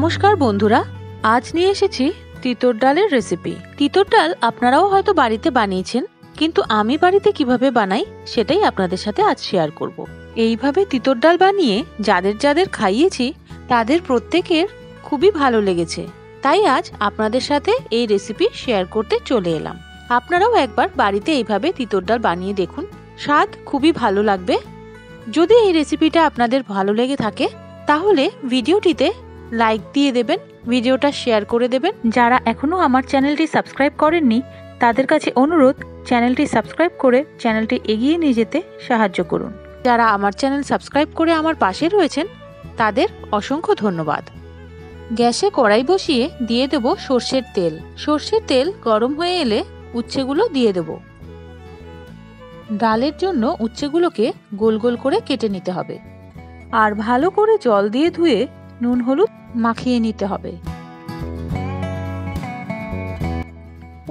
নমস্কার বন্ধুরা, আজ নিয়ে এসেছি তিতর ডালের রেসিপি। তিতর ডাল আপনারাও হয়তো বাড়িতে বানিয়েছেন, কিন্তু আমি বাড়িতে কিভাবে বানাই সেটাই আপনাদের সাথে আজ শেয়ার করব। এইভাবে তিতর ডাল বানিয়ে যাদের যাদের খাইয়েছি তাদের প্রত্যেকের খুবই ভালো লেগেছে, তাই আজ আপনাদের সাথে এই রেসিপি শেয়ার করতে চলে এলাম। আপনারাও একবার বাড়িতে এইভাবে তিতর ডাল বানিয়ে দেখুন, স্বাদ খুবই ভালো লাগবে। যদি এই রেসিপিটা আপনাদের ভালো লেগে থাকে তাহলে ভিডিওটিতে লাইক দিয়ে দেবেন, ভিডিওটা শেয়ার করে দেবেন। যারা এখনো আমার চ্যানেলটি সাবস্ক্রাইব করেননি তাদের কাছে অনুরোধ, চ্যানেলটি সাবস্ক্রাইব করে চ্যানেলটি এগিয়ে নিয়ে যেতে সাহায্য করুন। যারা আমার চ্যানেল সাবস্ক্রাইব করে আমার পাশে রয়েছেন তাদের অসংখ্য ধন্যবাদ। গ্যাসে কড়াই বসিয়ে দিয়ে দেব সর্ষের তেল। সর্ষের তেল গরম হয়ে এলে উচ্ছেগুলো দিয়ে দেব। ডালের জন্য উচ্ছেগুলোকে গোল গোল করে কেটে নিতে হবে, আর ভালো করে জল দিয়ে ধুয়ে নুন হলুদ মাখিয়ে নিতে হবে।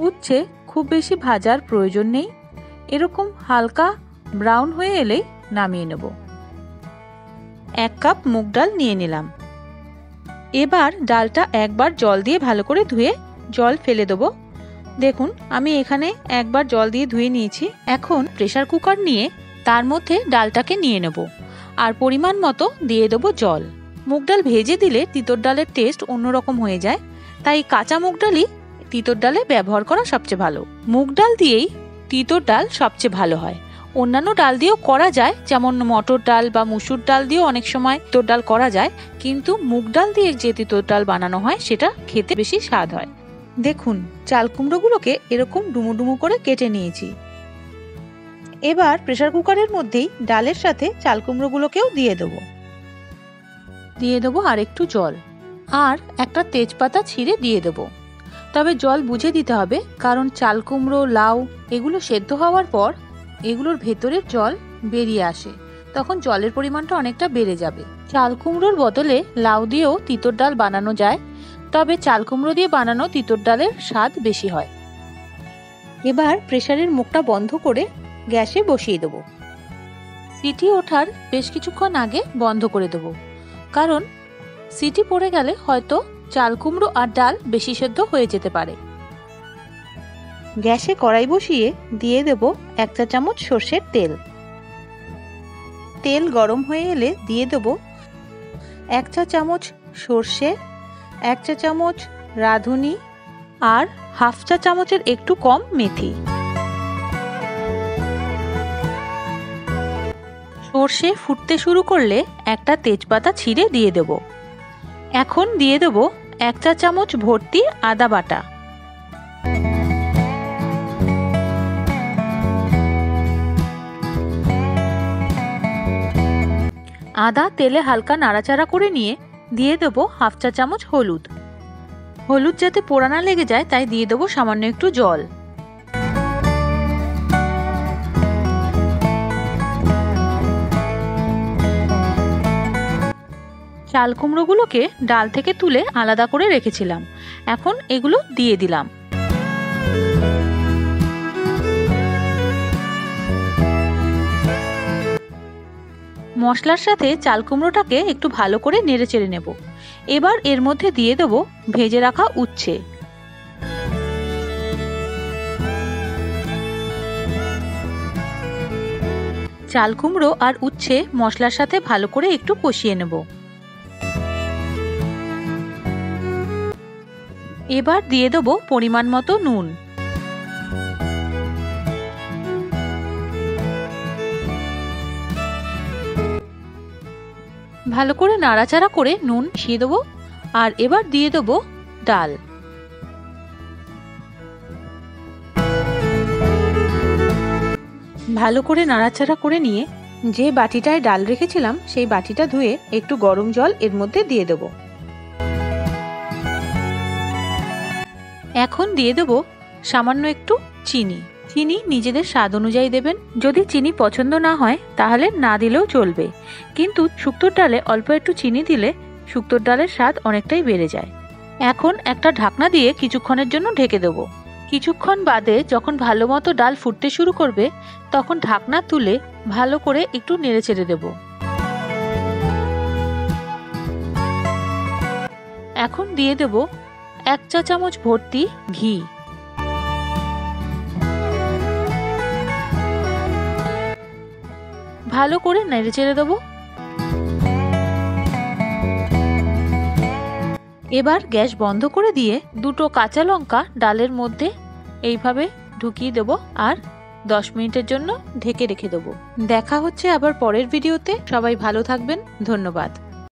উচ্ছে খুব বেশি ভাজার প্রয়োজন নেই, এরকম হালকা ব্রাউন হয়ে এলেই নামিয়ে নেব। 1 কাপ মুগ ডাল নিয়ে নিলাম। এবার ডালটা একবার জল দিয়ে ভালো করে ধুয়ে জল ফেলে দেবো। দেখুন আমি এখানে একবার জল দিয়ে ধুয়ে নিয়েছি। এখন প্রেসার কুকার নিয়ে তার মধ্যে ডালটাকে নিয়ে নেব, আর পরিমাণ মতো দিয়ে দেবো জল। মুগ ডাল ভেজে দিলে তিতর ডালের টেস্ট অন্যরকম হয়ে যায়, তাই কাঁচা মুগ ডালই তিতর ডালে ব্যবহার করা সবচেয়ে ভালো। মুগ ডাল দিয়েই তিতর ডাল সবচেয়ে ভালো হয়। অন্যান্য ডাল দিয়েও করা যায়, যেমন মটর ডাল বা মুসুর ডাল দিয়েও অনেক সময় তিতর ডাল করা যায়, কিন্তু মুগ ডাল দিয়ে যে তিতর ডাল বানানো হয় সেটা খেতে বেশি স্বাদ হয়। দেখুন চাল কুমড়োগুলোকে এরকম ডুমো ডুমো করে কেটে নিয়েছি। এবার প্রেসার কুকারের মধ্যেই ডালের সাথে চাল কুমড়োগুলোকেও দিয়ে দেবো আর একটু জল, আর একটা তেজপাতা ছিঁড়ে দিয়ে দেবো। তবে জল বুঝে দিতে হবে, কারণ চাল কুমড়ো, লাউ এগুলো সেদ্ধ হওয়ার পর এগুলোর ভেতরের জল বেরিয়ে আসে, তখন জলের পরিমাণটা অনেকটা বেড়ে যাবে। চাল কুমড়োর বদলে লাউ দিয়েও তিতর ডাল বানানো যায়, তবে চাল কুমড়ো দিয়ে বানানো তিতর ডালের স্বাদ বেশি হয়। এবার প্রেসারের মুখটা বন্ধ করে গ্যাসে বসিয়ে দেবো। সিটি ওঠার বেশ কিছুক্ষণ আগে বন্ধ করে দেবো, কারণ সিটি পড়ে গেলে হয়তো চাল কুমড়ো আর ডাল বেশি সেদ্ধ হয়ে যেতে পারে। গ্যাসে কড়াই বসিয়ে দিয়ে দেব 1 চা চামচ সর্ষের তেল। তেল গরম হয়ে এলে দিয়ে দেব 1 চা চামচ সর্ষে, 1 চা চামচ রাঁধুনি, আর হাফ চা চামচের একটু কম মেথি। সর্ষে ফুটতে শুরু করলে একটা তেজপাতা ছিঁড়ে দিয়ে দেব। এখন দিয়ে দেব 1 চা চামচ ভর্তি আদা বাটা। আদা তেলে হালকা নাড়াচাড়া করে নিয়ে দিয়ে দেব হাফ চা চামচ হলুদ। হলুদ যাতে পোড়া না লেগে যায় তাই দিয়ে দেব সামান্য একটু জল। চাল কুমড়োগুলোকে ডাল থেকে তুলে আলাদা করে রেখেছিলাম, এখন এগুলো দিয়ে দিলাম। মশলার সাথে চাল কুমড়োটাকে একটু ভালো করে নেড়ে চেড়ে নেব। এবার এর মধ্যে দিয়ে দেব ভেজে রাখা উচ্ছে। চাল কুমড়ো আর উচ্ছে মশলার সাথে ভালো করে একটু কষিয়ে নেব। এবার দিয়ে দেব পরিমাণ মতো নুন। ভালো করে নাড়াচাড়া করে নুন মিশিয়ে দেবো, আর এবার দিয়ে দেবো ডাল। ভালো করে নাড়াচাড়া করে নিয়ে যে বাটিটায় ডাল রেখেছিলাম সেই বাটিটা ধুয়ে একটু গরম জল এর মধ্যে দিয়ে দেবো। এখন দিয়ে দেবো সামান্য একটু চিনি। চিনি নিজেদের স্বাদ অনুযায়ী দেবেন, যদি চিনি পছন্দ না হয় তাহলে না দিলেও চলবে, কিন্তু শুক্তোর ডালে অল্প একটু চিনি দিলে শুক্তোর ডালের স্বাদ অনেকটাই বেড়ে যায়। এখন একটা ঢাকনা দিয়ে কিছুক্ষণের জন্য ঢেকে দেবো। কিছুক্ষণ বাদে যখন ভালো মতো ডাল ফুটতে শুরু করবে তখন ঢাকনা তুলে ভালো করে একটু নেড়ে চেড়ে দেবো। এখন দিয়ে দেব 1 চা চামচ ভর্তি ঘি। ভালো করে নেড়েচেড়ে দেবো। এবার গ্যাস বন্ধ করে দিয়ে 2টো কাঁচা লঙ্কা ডালের মধ্যে এইভাবে ঢুকিয়ে দেবো আর 10 মিনিটের জন্য ঢেকে রেখে দেবো। দেখা হচ্ছে আবার পরের ভিডিওতে। সবাই ভালো থাকবেন। ধন্যবাদ।